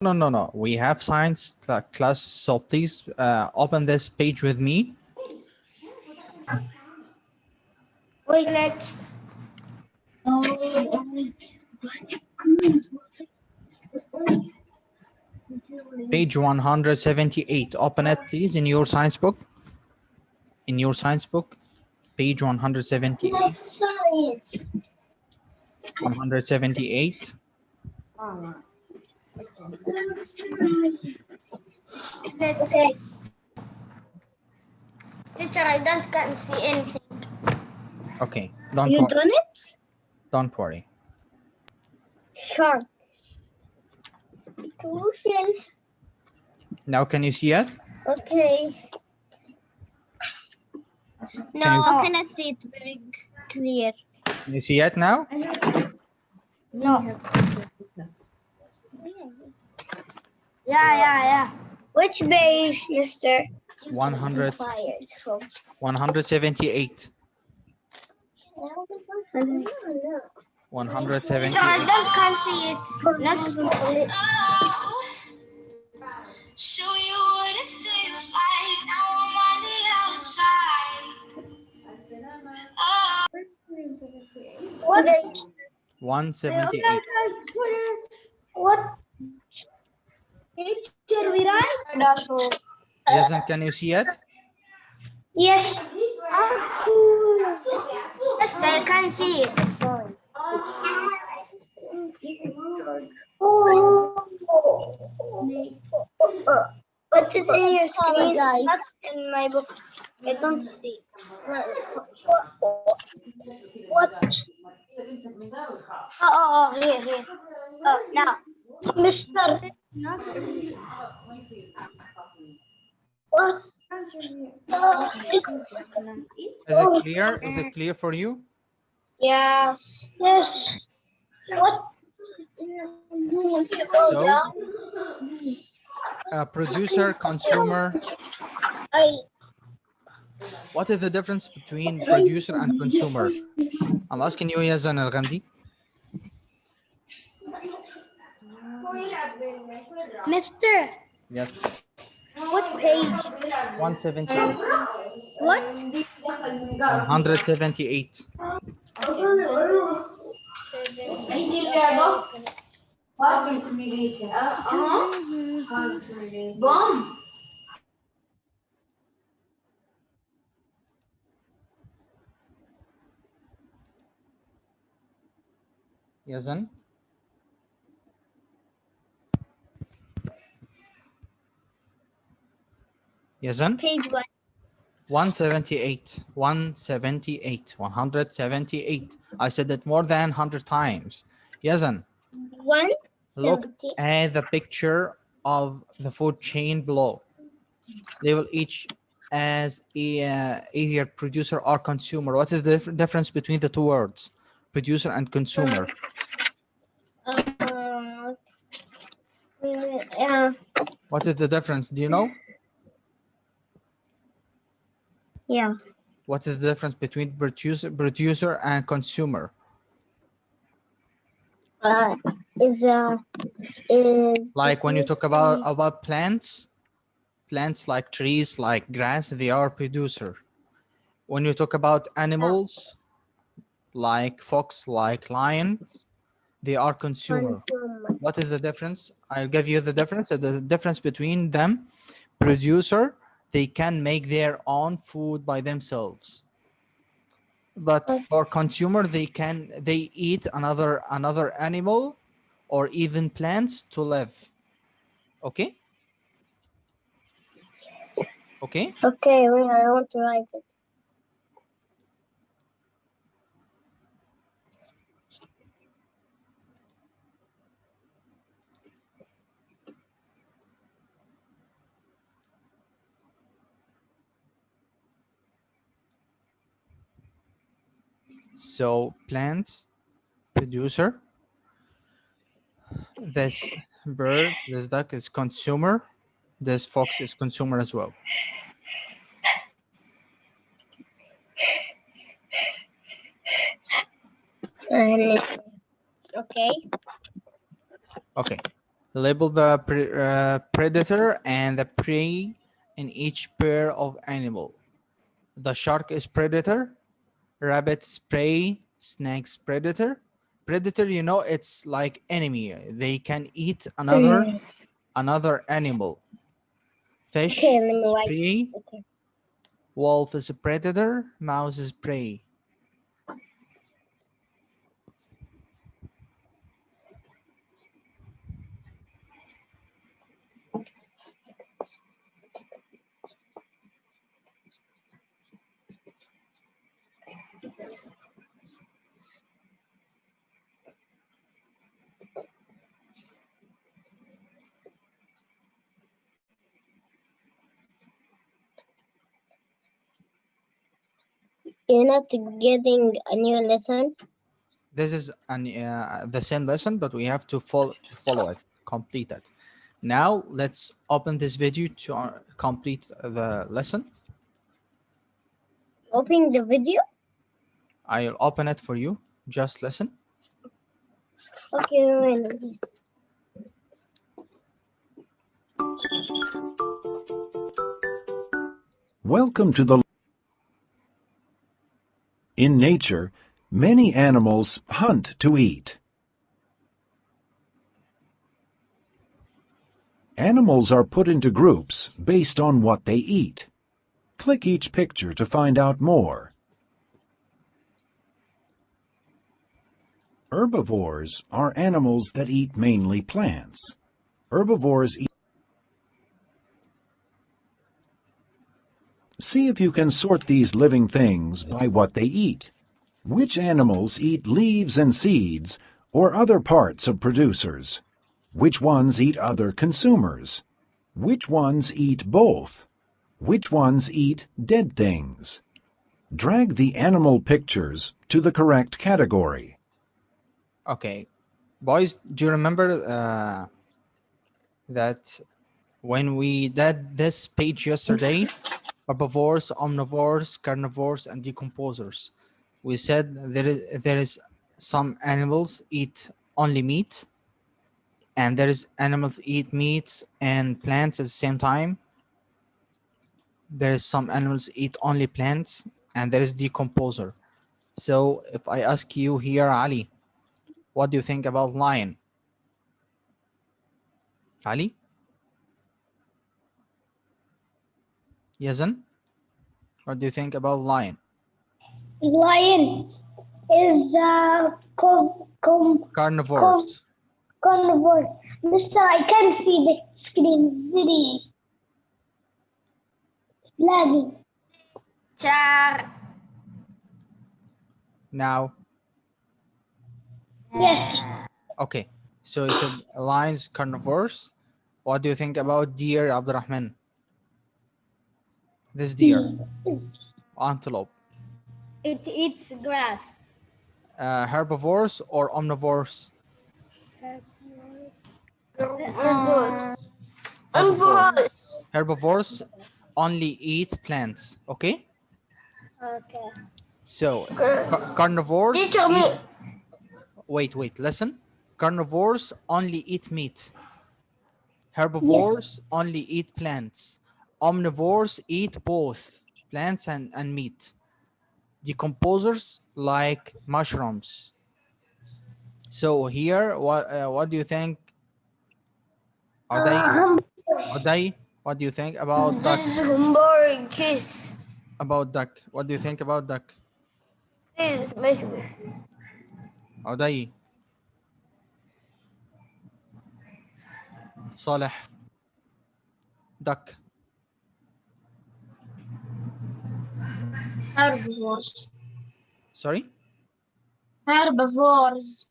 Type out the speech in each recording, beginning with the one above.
No. We have science class, so please open this page with me. Wait, let. Page 178. Open it, please, in your science book. In your science book, page 178. Science. 178. Let's see. Teacher, I don't can see anything. Okay, don't You worry. done it? Don't worry. Sure. Solution. Now, can you see it? Okay. No, Can you, I cannot see it very clear. can you see it now? No. Yeah. Which page, mister? 100, Fired from. 178. Teacher, I 178. don't can see it. Not. Show you what it feels like. Now I'm on the outside. Oh. What? 178. What? Teacher, we right? Yes, and can you see it? Yes. Yes, I can see it. What is in your screen? That's in my book. I don't see. What? Oh, here. Oh, now. Mister. What? Is it clear? Is it clear for you? Yes. Yes. What? So, producer, consumer. What is the difference between producer and consumer? I'm asking you, Yazan Al-Ghamdi. Mister, Yes. what page? 178. What? 178. Yazan. Yazan. Page 1. 178. 178. 178. I said it more than 100 times. Yazan. 1. Look at the picture of the food chain below. They will each as either producer or consumer. What is the difference between the two words, producer and consumer? Yeah. What is the difference? Do you know? Yeah. What is the difference between producer and consumer? Is Like when you talk about plants like trees, like grass, they are producer. When you talk about animals, like fox, like lion, they are consumer. What is the difference? I'll give you the difference. The difference between them, producer, they can make their own food by themselves. But for consumer, they eat another animal or even plants to live. Okay? Okay? Okay, wait, I want to write it. So plants, producer. This bird, this duck is consumer. This fox is consumer as well. Okay. Okay. Label the predator and the prey in each pair of animal. The shark is predator, rabbit is prey, snake's predator. Predator, you know, it's like enemy. They can eat another animal. Fish Okay, let me is write. prey, Okay. wolf is a predator, mouse is prey. You're not getting a new lesson. This is the same lesson, but we have to follow it, complete it. Now let's open this video to complete the lesson. Open the video. I'll open it for you. Just listen. Okay, wait. Welcome to the. In nature, many animals hunt to eat. Animals are put into groups based on what they eat. Click each picture to find out more. Herbivores are animals that eat mainly plants. Herbivores eat. See if you can sort these living things by what they eat. Which animals eat leaves and seeds or other parts of producers? Which ones eat other consumers? Which ones eat both? Which ones eat dead things? Drag the animal pictures to the correct category. Okay, boys, do you remember that when we did this page yesterday, herbivores, omnivores, carnivores, and decomposers, we said there is some animals eat only meat, and there is animals eat meats and plants at the same time. There is some animals eat only plants, and there is decomposer. So if I ask you here, Ali, what do you think about lion? Ali? Yazan? What do you think about lion? Lion is Carnivores. carnivore. Mister, I can't see the screen. Very lagging. Char. Now, Yes. okay. So you said lions, carnivores. What do you think about deer, Abdurrahman? This deer, antelope. It eats grass. Herbivores or omnivores? Herbivores. Herbivores only eat plants. Okay. Okay. So carnivores. Teacher me. Wait. Listen. Carnivores only eat meat. Herbivores only eat plants. Omnivores eat both plants and meat. Decomposers like mushrooms. So here, what do you think? Are they? What do you think about duck? This is hamburger kiss. About duck. What do you think about duck? This is measure. Are they? Saleh. Duck. Herbivores. Sorry? Herbivores.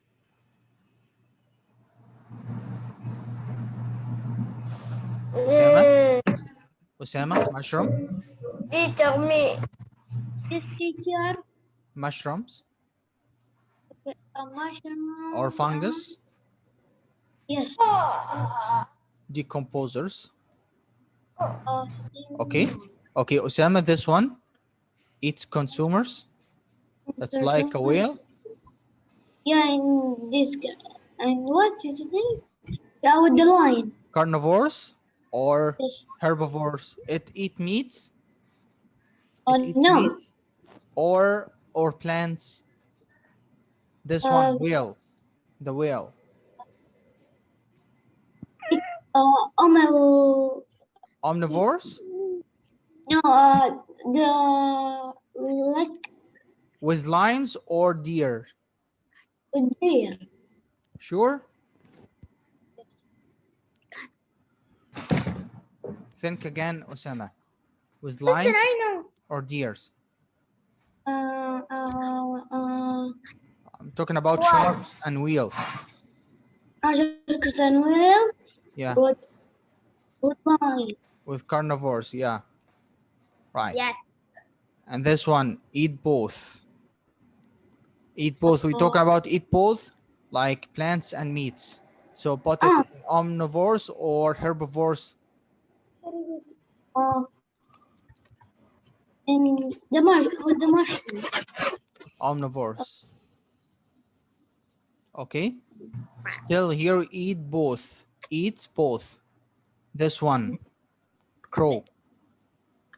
Osama? Mushroom? Teacher me. This teacher. Mushrooms? A mushroom. Or fungus? Yes. Decomposers. Okay. Okay, Osama, this one eats consumers. That's like a whale. Yeah, in this. And what is it? Yeah, with the lion. Carnivores or Yes. herbivores? It eat meats. It eats No. meat or plants. This one, whale. The whale. Omel. Omnivores No, the like with lions or deer? deer. Sure. Think again, Osama. With lions I know. or deers? Uh, uh, uh, I'm talking about What? sharks and whale. Sharks and whale Yeah, with lion. with carnivores. Yeah, right. Yes. And this one, eat both. Eat both. We're talking about eat both, like plants and meats. So put it in omnivores or herbivores. Uh, in with the mushroom. Omnivores. Okay. Still here, eat both. Eats both. This one, crow.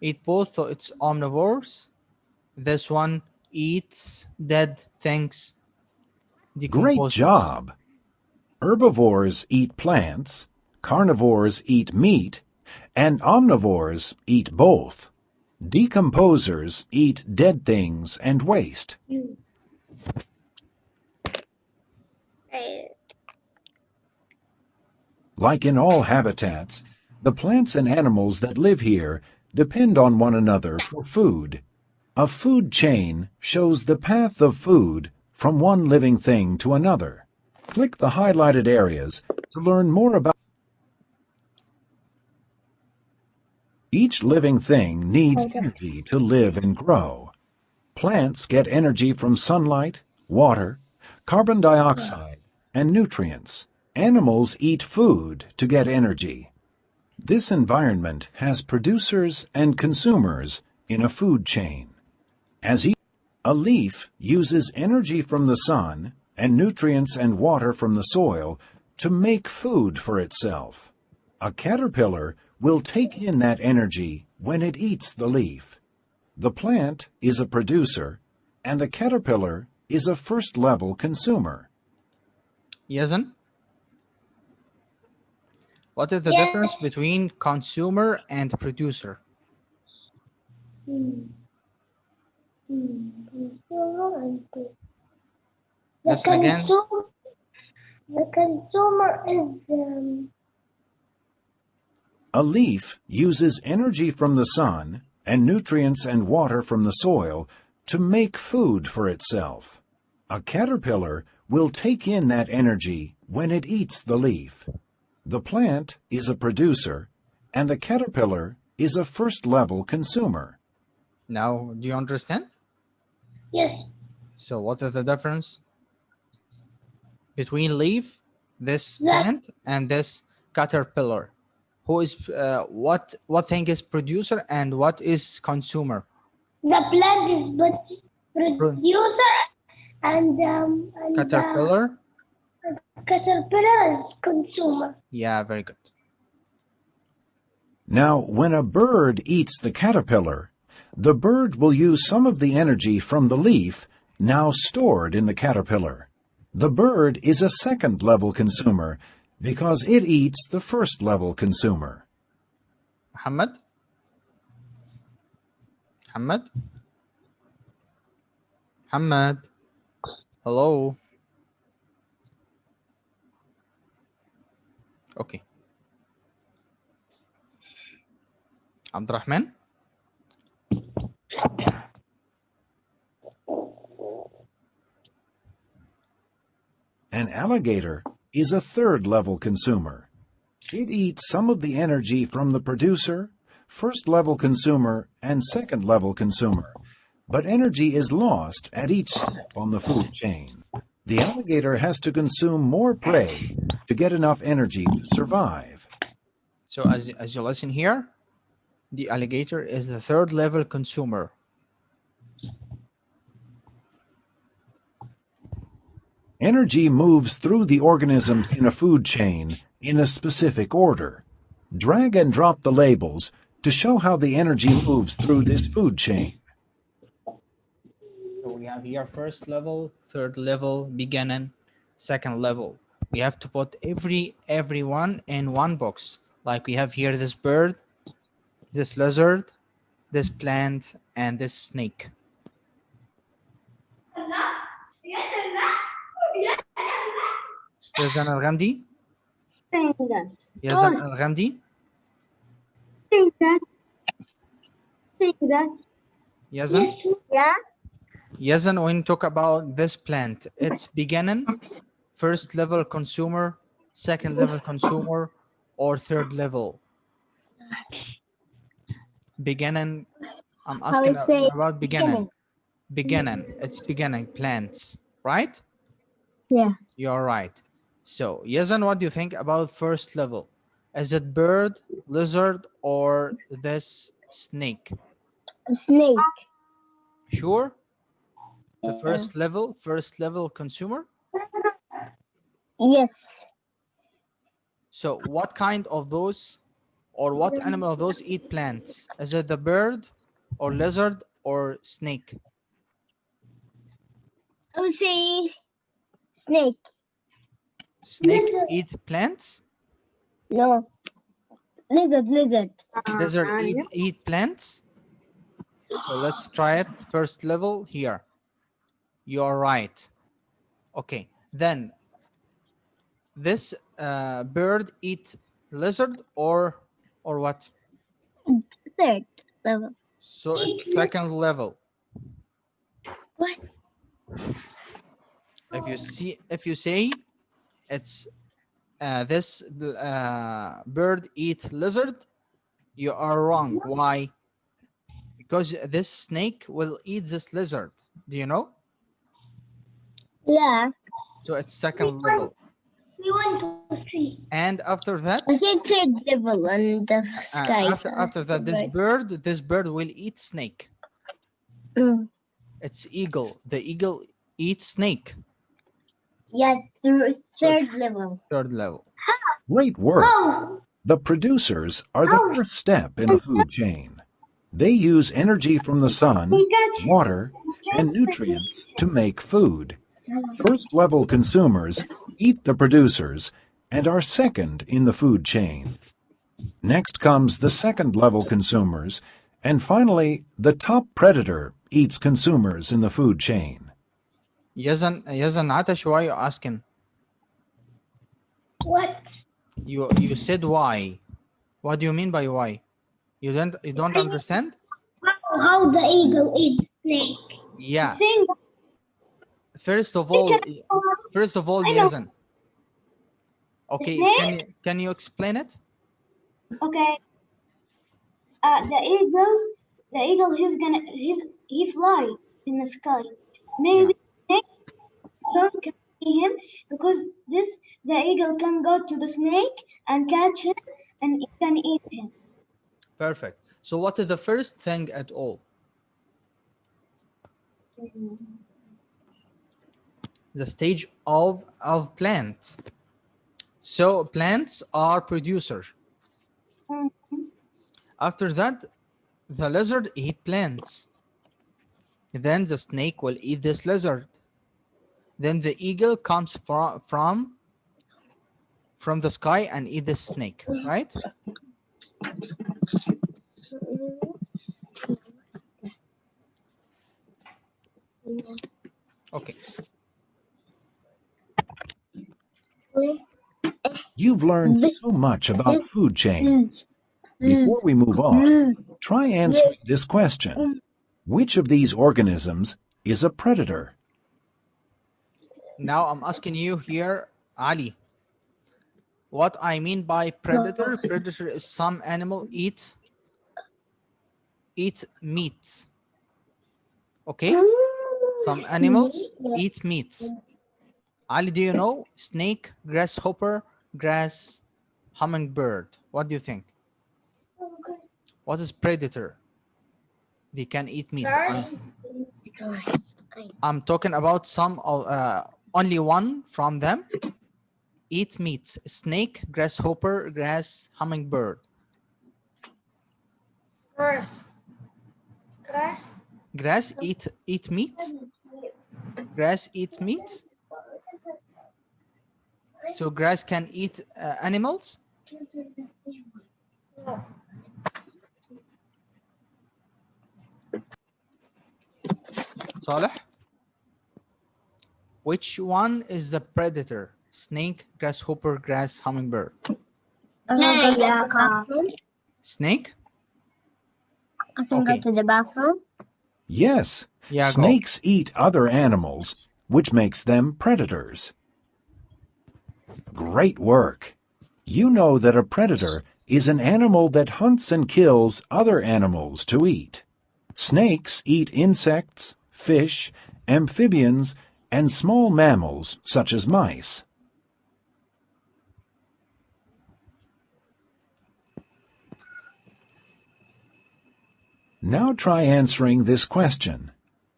Eat both, so it's omnivores. This one eats dead things, Great decomposed. job! Herbivores eat plants, carnivores eat meat, and omnivores eat both. Decomposers eat dead things and waste. Like in all habitats, the plants and animals that live here depend on one another for food. A food chain shows the path of food from one living thing to another. Click the highlighted areas to learn more about. Each living thing needs energy to live and grow. Plants get energy from sunlight, water, carbon dioxide, and nutrients. Animals eat food to get energy. This environment has producers and consumers in a food chain. A leaf uses energy from the sun and nutrients and water from the soil to make food for itself. A caterpillar will take in that energy when it eats the leaf. The plant is a producer, and the caterpillar is a first-level consumer. Yesn? What is the Yes. difference between consumer and producer? Listen again. The consumer is A leaf uses energy from the sun and nutrients and water from the soil to make food for itself. A caterpillar will take in that energy when it eats the leaf. The plant is a producer, and the caterpillar is a first-level consumer. Now, do you understand? yes. So what is the difference between leaf, this That plant, and this caterpillar? Who is what thing is producer and what is consumer? the plant is but producer and Caterpillar? caterpillar is consumer. Yeah, very good. Now, when a bird eats the caterpillar, the bird will use some of the energy from the leaf now stored in the caterpillar. The bird is a second-level consumer because it eats the first-level consumer. Muhammad? Muhammad? Muhammad? Hello? Okay. Abdurrahman? An alligator is a third-level consumer. It eats some of the energy from the producer, first-level consumer, and second-level consumer, but energy is lost at each step on the food chain. The alligator has to consume more prey to get enough energy to survive. So as you listen here, the alligator is the third level consumer. Energy moves through the organisms in a food chain in a specific order. Drag and drop the labels to show how the energy moves through this food chain. So we have here first level, third level, beginning, second level. We have to put everyone in one box. Like we have here this bird, this lizard, this plant, and this snake. يزن الغامدي يزن الغامدي يزن Yeah. يزن when you talk about this plant, it's beginning, first level consumer, second level consumer, or third level? Beginning, I'm How asking we say about beginning. Beginning, it's beginning, plants, right? Yeah. You're right. So, Yazan, what do you think about first level? Is it bird, lizard, or this snake? Snake. Sure? The first level consumer? Yes. So, what kind of those, or what animal of those eat plants? Is it the bird, or lizard, or snake? I would say snake. Snake eats plants? No. Lizard. Lizard eat plants? So let's try it. First level here. You're right. Okay. Then this bird eat lizard or what? Third level. So it's second level. What? If you say it's this bird eats lizard, you are wrong. Why? Because this snake will eat this lizard. Do you know? Yeah. So it's second level. We went to the street. And after that, I said third level on the sky. after that, this bird will eat snake. Mm. It's eagle. The eagle eats snake. Yeah, third So it's level. third level. Great work! Oh, The producers are the first step in the food chain. They use energy from the sun, water, and nutrients to make food. First-level consumers eat the producers and are second in the food chain. Next comes the second-level consumers, and finally, the top predator eats consumers in the food chain. Yazan Atash, why are you asking? what? You said why. What do you mean by why? You don't understand? How the eagle eats snake. Yeah. Sing. First of all, Yazan. Okay, Snake? can you explain it? Okay. The eagle, he fly in the sky. Maybe snake don't can see him because the eagle can go to the snake and catch him and it can eat him. Perfect. So what is the first thing at all? The stage of plants. So plants are producer. After that, the lizard eat plants. Then the snake will eat this lizard. Then the eagle comes from the sky and eat this snake, right? Okay. You've learned so much about food chains. Before we move on, try answering this question. Which of these organisms is a predator? Now I'm asking you here, Ali. What I mean by predator, predator is some animal eats meat. Okay? Some animals eat meats. Ali, do you know snake, grasshopper, grass, hummingbird? What do you think? What is predator? They can eat meat. I'm talking about some of only one from them. eat meats? Snake, grasshopper, grass, hummingbird. Grass. Grass. Grass eat meat. Grass eat meat. So grass can eat animals. No. Saleh, which one is the predator? Snake, grasshopper, grass, hummingbird. I can go to the bathroom. Snake? I can go to the bathroom. Yes, Yeah, go. snakes eat other animals, which makes them predators. Great work! You know that a predator is an animal that hunts and kills other animals to eat. Snakes eat insects, fish, amphibians, and small mammals such as mice. Now try answering this question.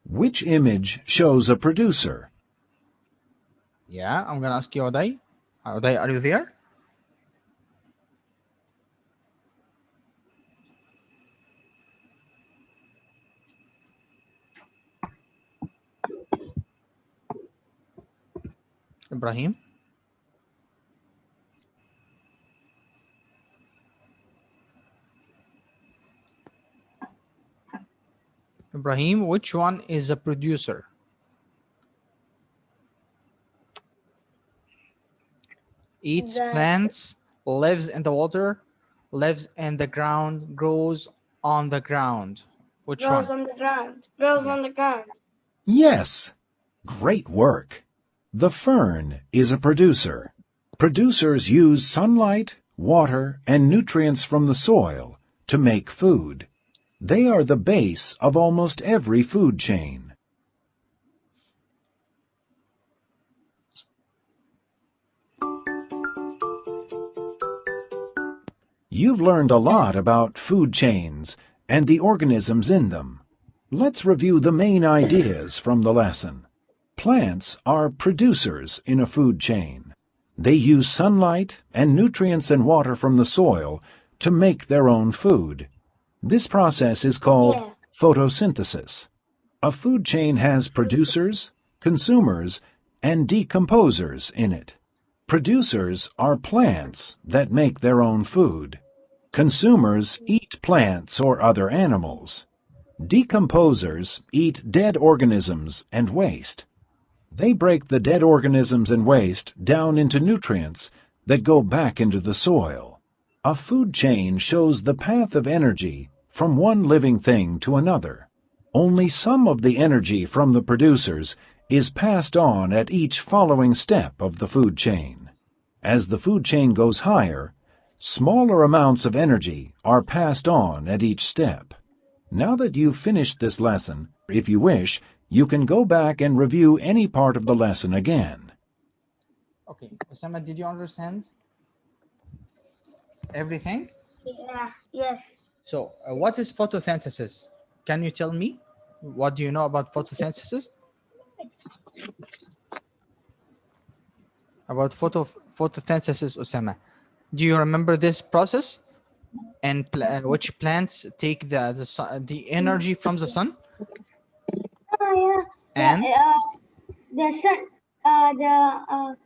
Which image shows a producer? Yeah, I'm gonna ask you, Uday. Uday, are you there? Ibrahim? Ibrahim, which one is a producer? Eats plants, lives in the water, lives in the ground, grows on the ground. Which Grows one? on the ground. Grows Yeah. on the ground. Yes! Great work! The fern is a producer. Producers use sunlight, water, and nutrients from the soil to make food. They are the base of almost every food chain. You've learned a lot about food chains and the organisms in them. Let's review the main ideas from the lesson. Plants are producers in a food chain. They use sunlight and nutrients and water from the soil to make their own food. This process is called photosynthesis. A food chain has producers, consumers, and decomposers in it. Producers are plants that make their own food. Consumers eat plants or other animals. Decomposers eat dead organisms and waste. They break the dead organisms and waste down into nutrients that go back into the soil. A food chain shows the path of energy from one living thing to another. Only some of the energy from the producers is passed on at each following step of the food chain. As the food chain goes higher, smaller amounts of energy are passed on at each step. Now that you've finished this lesson, if you wish, you can go back and review any part of the lesson again. Okay, Osama, did you understand everything? Yeah. Yes. So, what is photosynthesis? Can you tell me? What do you know about photosynthesis? About photosynthesis, Osama. Do you remember this process? And which plants take the energy from the sun? Yeah. And The sun. The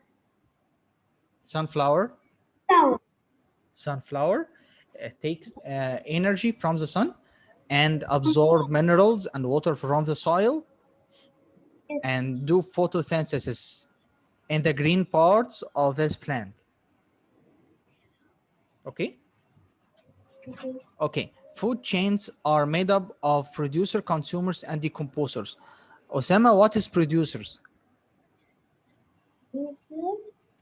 sunflower flower. sunflower takes energy from the sun and absorb minerals and water from the soil and do photosynthesis in the green parts of this plant. Okay? Okay. Food chains are made up of producer, consumers, and decomposers. Osama, what is producers?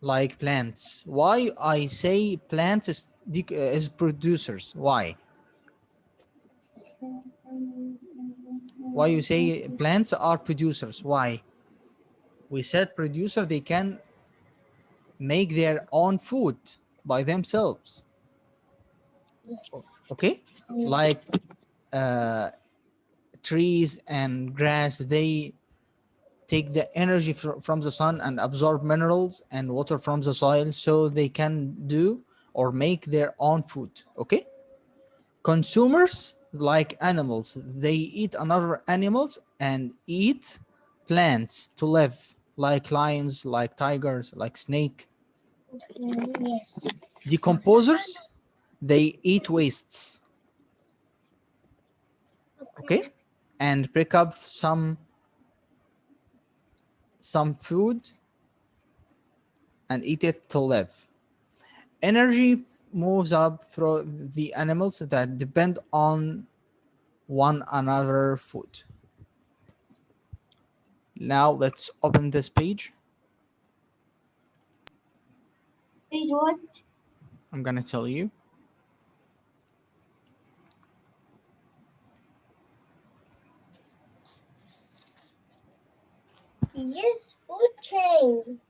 Like plants. Why I say plants is producers? Why? Why you say plants are producers? Why? We said producer, they can make their own food by themselves. Okay? Like trees and grass, they take the energy from the sun and absorb minerals and water from the soil so they can do or make their own food. Okay. Consumers, like animals, they eat another animals and eat plants to live, like lions, like tigers, like snake. Yes. Decomposers, they eat wastes, okay, and pick up some food and eat it to live. Energy moves up through the animals that depend on one another food. Now let's open this page. Page what? I'm gonna tell you. Yes, food chain.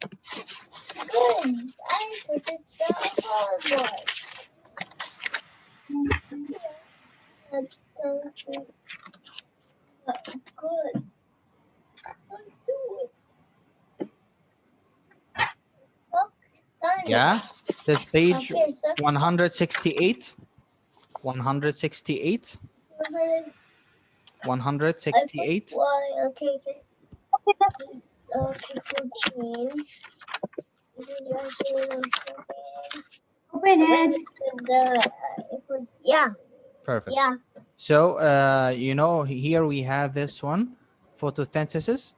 Good. I put it the hard one. That's so good. Let's do it. Look, Sunny. Yeah, this page Okay, so 168. 168. I 168. put why. Okay, okay, food chain. Open it. Yeah, Perfect. yeah. So, here we have this one, photosynthesis.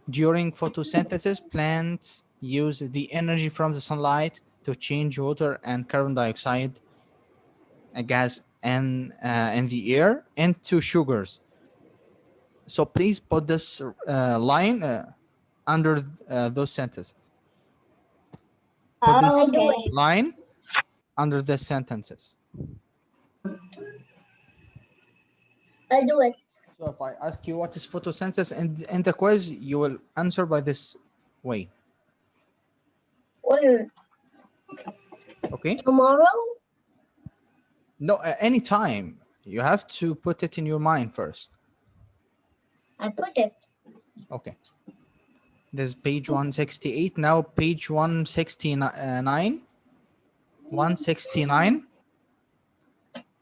During photosynthesis, plants use the energy from the sunlight to change water and carbon dioxide, a gas in the air, into sugars. So please put this line under those sentences. Put this Okay. line under the sentences. I'll do it. So if I ask you what is photosynthesis in the quiz, you will answer by this way. When? Okay? Tomorrow? No, anytime. You have to put it in your mind first. I put it. Okay. This is page 168. Now page 169. 169.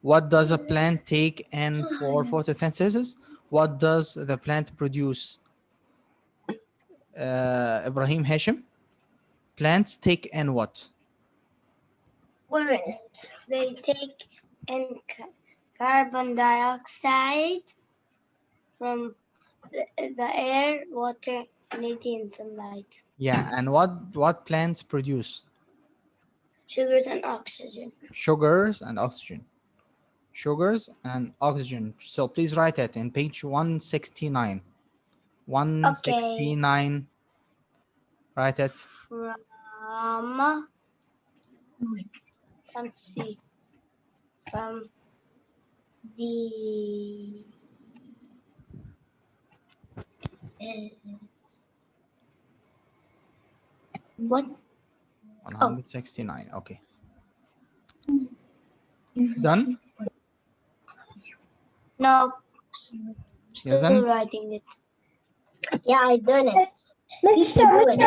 What does a plant take in for photosynthesis? What does the plant produce? Ibrahim Hashim. Plants take in what? When they take in carbon dioxide from the air, water, energy, and sunlight. Yeah, and what plants produce? Sugars and oxygen. Sugars and oxygen. Sugars and oxygen. So please write it in page 169. 169. Write it. From, let's see, from the what? 169. Okay. Done? No, Yes, still then? writing it. Yeah, I done it. People do it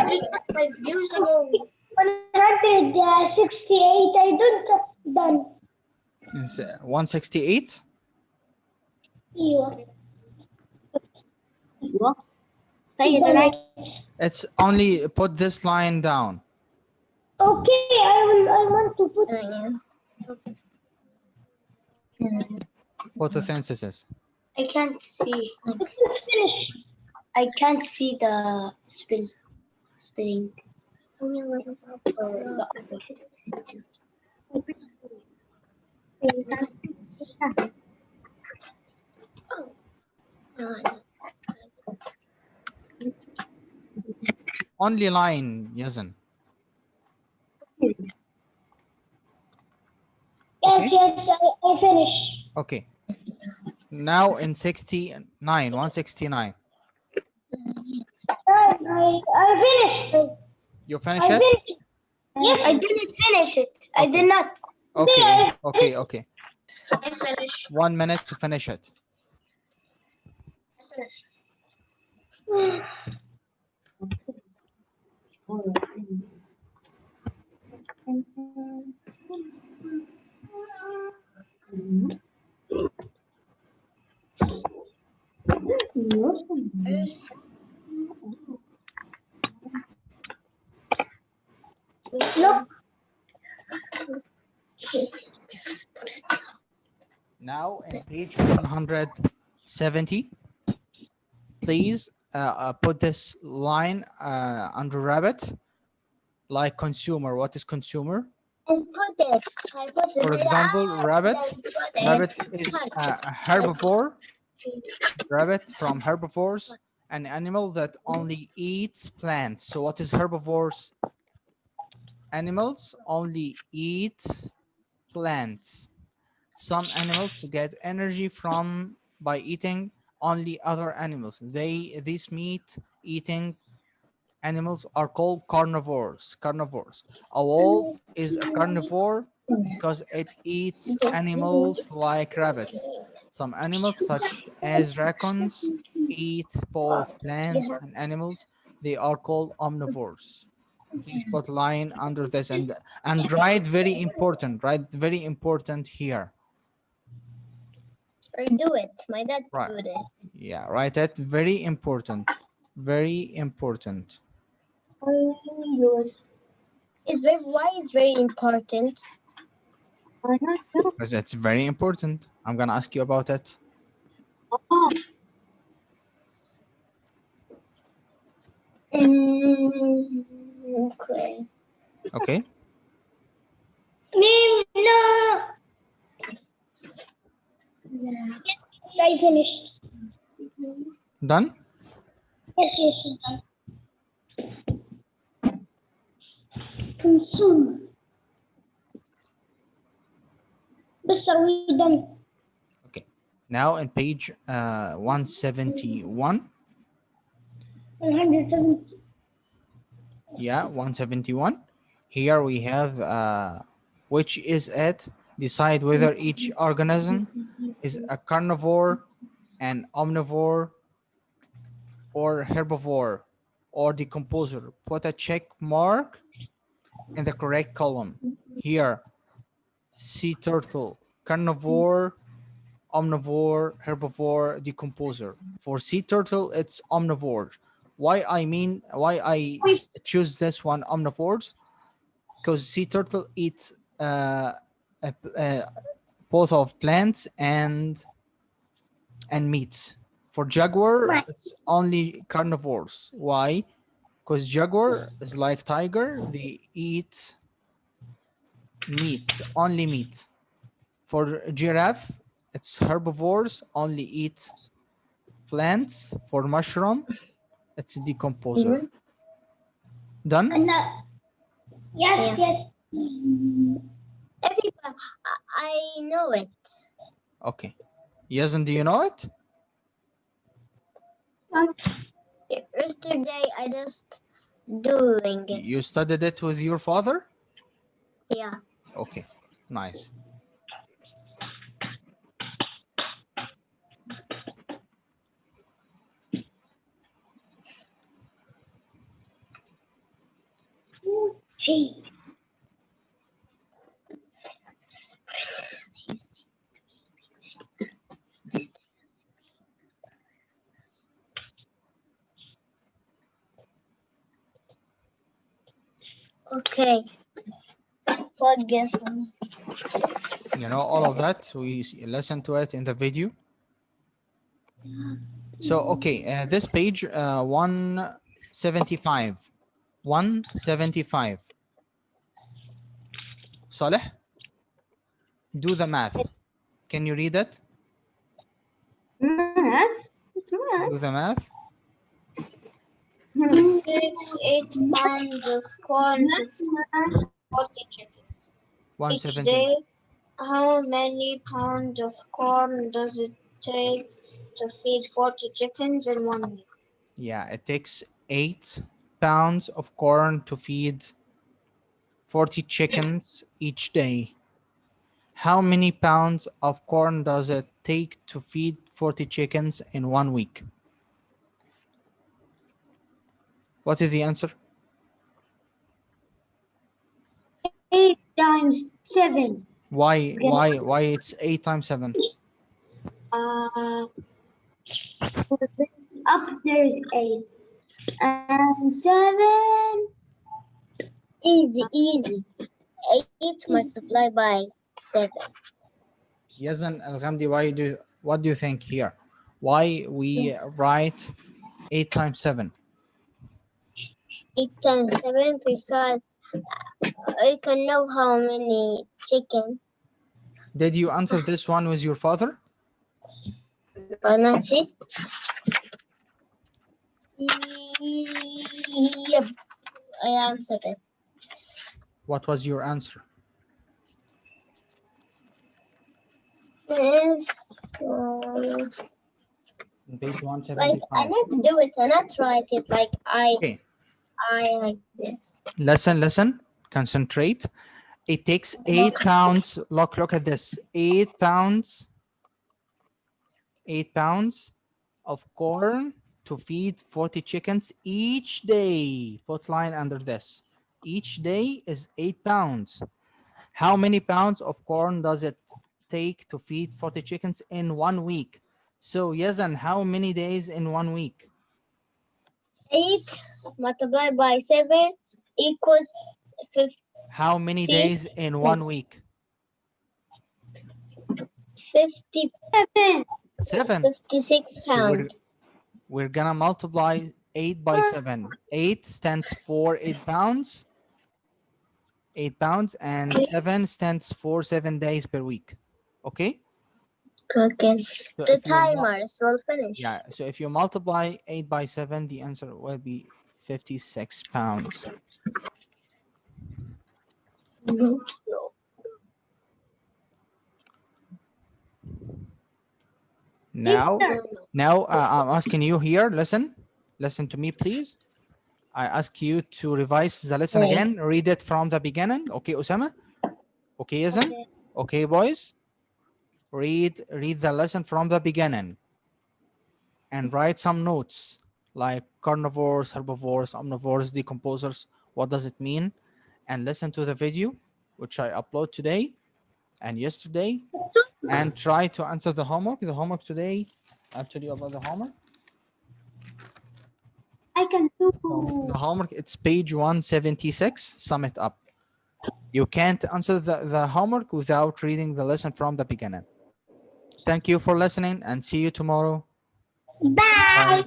5 years ago. 168. I don't done. It's 168. Say it right. It's only put this line down. Okay, I want to put. Photosynthesis. I can't see. I can't see the spelling. Only line, Yazan. Yes, I finished. Okay. Now in 69, 169. I finished. You finish it? Yes, I didn't finish it. I did not. Okay. I finished. 1 minute to finish it. Look. Now in page 170, please put this line under rabbit, like consumer. What is consumer? And put it. I put it. For example, rabbit. Rabbit is a herbivore. Rabbit from herbivores, an animal that only eats plants. So what is herbivores? Animals only eat plants. Some animals get energy from by eating only other animals. These meat eating animals are called carnivores. Carnivores. A wolf is a carnivore because it eats animals like rabbits. Some animals, such as raccoons, eat both plants and animals. They are called omnivores. Please put line under this and write very important. Write very important here. Or do it. My dad Right. did it. Yeah, write it. Very important. Very important. It's very why it's very important. I don't know. Because it's very important. I'm gonna ask you about it. Oh. Okay. Okay. No. I finished. Done? Yes, done. Consume. But are we done? Okay. Now in page 171. 170. Yeah, 171. Here we have which is it. Decide whether each organism is a carnivore, an omnivore, or herbivore, or decomposer. Put a check mark in the correct column. Here, sea turtle, carnivore, omnivore, herbivore, decomposer. For sea turtle, it's omnivore. Why I choose this one, omnivores? Because sea turtle eats both of plants and meats. For jaguar, it's only carnivores. Why? Because jaguar is like tiger, they eat meat, only meat. For giraffe, it's herbivores, only eat plants. For mushroom, it's a decomposer. Done? Yes, yes. Everybody, I know it. Okay. Yes, and do you know it? Yesterday, I just doing it. You studied it with your father? Yeah. Okay, nice. Okay. Forget. You know all of that. We listen to it in the video. So, okay, this page 175. 175. Saleh, do the math. Can you read it? Math? It's math. Do the math. 8 pounds of corn to feed 40 chickens. Each 170. day, how many pounds of corn does it take to feed 40 chickens in 1 week? Yeah, it takes 8 pounds of corn to feed 40 chickens each day. How many pounds of corn does it take to feed 40 chickens in 1 week? What is the answer? 8 times 7. Why? It's gonna Why it's 8 times 7? up there is 8. And 7. Easy. 8 multiplied by 7. Yazan Al-Ghamdi, what do you think here? Why we write 8 times 7? 8 times 7 because I can know how many chicken. Did you answer this one with your father? Nancy? Yep, I answered it. What was your answer? Yes. Page Like 175. I not do it, I not write it like Okay. I like this. Listen, concentrate. It takes 8 pounds. Look at this. 8 pounds of corn to feed 40 chickens each day. Put line under this. Each day is 8 pounds. How many pounds of corn does it take to feed 40 chickens in 1 week? So, Yazan, how many days in 1 week? 8 multiplied by 7 equals 50. How many days in 1 week? 57. 7. 56 So pounds. we're gonna multiply 8 by 7. 8 stands for 8 pounds. 8 pounds, and 7 stands for 7 days per week. Okay? Okay. So The if you timer is all finished. yeah, so if you multiply 8 by 7, the answer will be 56 pounds. No. Now, Teacher, I'm asking you here, listen to me, please. I ask you to revise the lesson Okay. again. Read it from the beginning. Okay, Osama? Okay, Yazan? Okay, boys? Read the lesson from the beginning and write some notes like carnivores, herbivores, omnivores, decomposers. What does it mean? And listen to the video, which I upload today and yesterday, and try to answer the homework. The homework today, I'll tell you about the homework. I can do. The homework, it's page 176. Sum it up. You can't answer the homework without reading the lesson from the beginning. Thank you for listening and see you tomorrow. Bye. Bye.